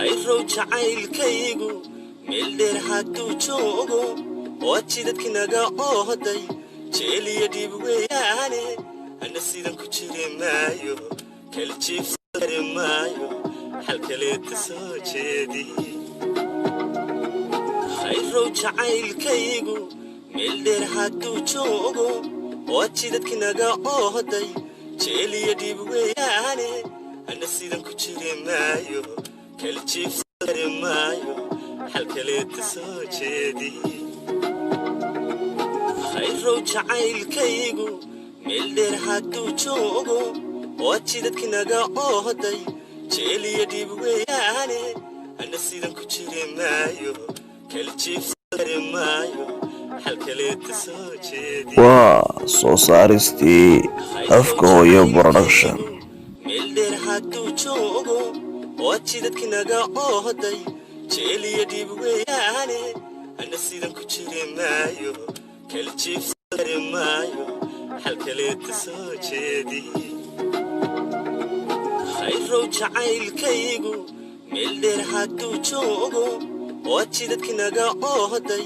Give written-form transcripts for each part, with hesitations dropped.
khayrow jacaylkaygu meel dheer hadduu joogo waad jidadkinaga ooday jeeliya dhib weeyaane ana sidan ku jiri maayo kala jiifsari maayo xalkaleeta soo jeedi khayrow jacaylkaygu meel dheer hadduu joogo waad jidadkinaga ooday jeeliya dhib weeyaane ana sidan ku jiri maayo kala jiifsari maayo xalkaleeta soo jeedi khayrow jacaylkaygu meel dheer hadduu joogo waad jidadkinaga ooday jeeliya dhib weeyaane ana sidan ku jiri maayo kala jiifsari maayo xalkaleeta soo jeedi waa soo saaristii afka hooyo production meel dheer hadduu joogo waad jidadkinaga ooday jeeliya dhib weeyaane ana sidan ku jiri maayo kala jiifsari maayo xalkaleeta soo jeedi khayrow jacaylkaygu meel dheer hadduu joogo waad jidadkinaga ooday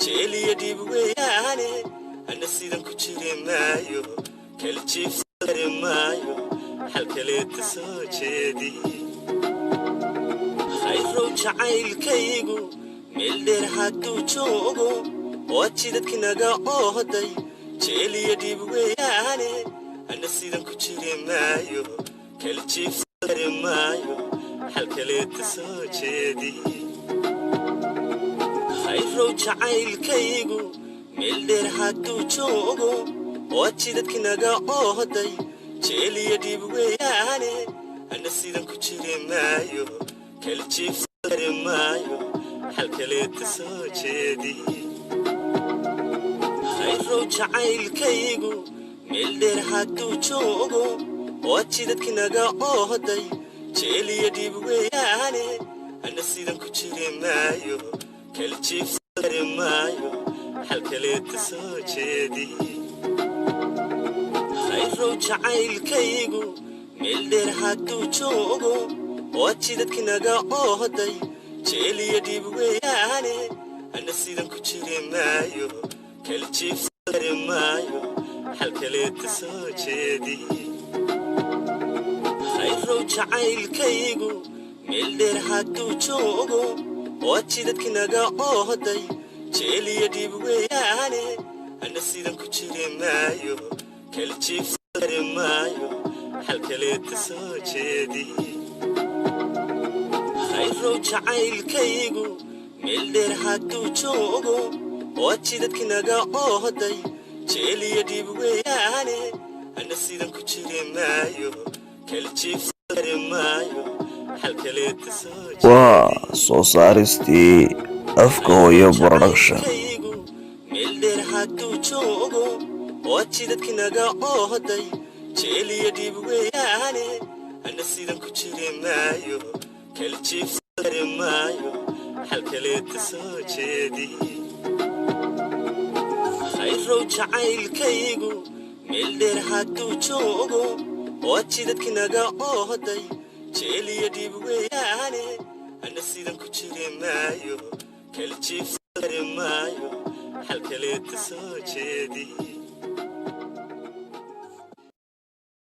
jeeliya dhib weeyaane ana sidan ku jiri maayo kala jiifsari maayo xalkaleeta soo jeedi khayrow jacaylkaygu meel dheer hadduu joogo waad jidadkinaga ooday jeeliya dhib weeyaane ana sidan ku jiri maayo kala jiifsari maayo xalkaleeta soo jeedi khayrow jacaylkaygu meel dheer hadduu joogo waad jidadkinaga ooday jeeliya dhib weeyaane ana sidan ku jiri maayo kala jiifsari maayo xalkaleeta soo jeedi khayrow jacaylkaygu meel dheer hadduu joogo waad jidadkinaga ooday jeeliya dhib weeyaane ana sidan ku jiri maayo kala jiifsari maayo xalkaleeta soo jeedi khayrow jacaylkaygu meel dheer hadduu joogo waad jidadkinaga ooday jeeliya dhib weeyaane ana sidan ku jiri maayo kala jiifsari maayo xalkaleeta soo jeedi khayrow jacaylkaygu meel dheer hadduu joogo waad jidadkinaga ooday jeeliya dhib weeyaane ana sidan ku jiri maayo kala jiifsari maayo xalkaleeta soo jeedi khayrow jacaylkaygu meel dheer hadduu joogo waad jidadkinaga ooday jeeliya dhib weeyaane ana sidan ku jiri maayo kala jiifsari maayo xalkaleeta soo jeedi waa soo saaristii afka hooyo production meel dheer hadduu joogo waad jidadkinaga ooday jeeliya dhib weeyaane ana sidan ku jiri maayo kala jiifsari maayo xalkaleeta soo jeedi khayrow jacaylkaygu meel dheer hadduu joogo waad jidadkinaga ooday jeeliya dhib weeyaane ana sidan ku jiri maayo kala jiifsari maayo xalkaleeta soo jeedi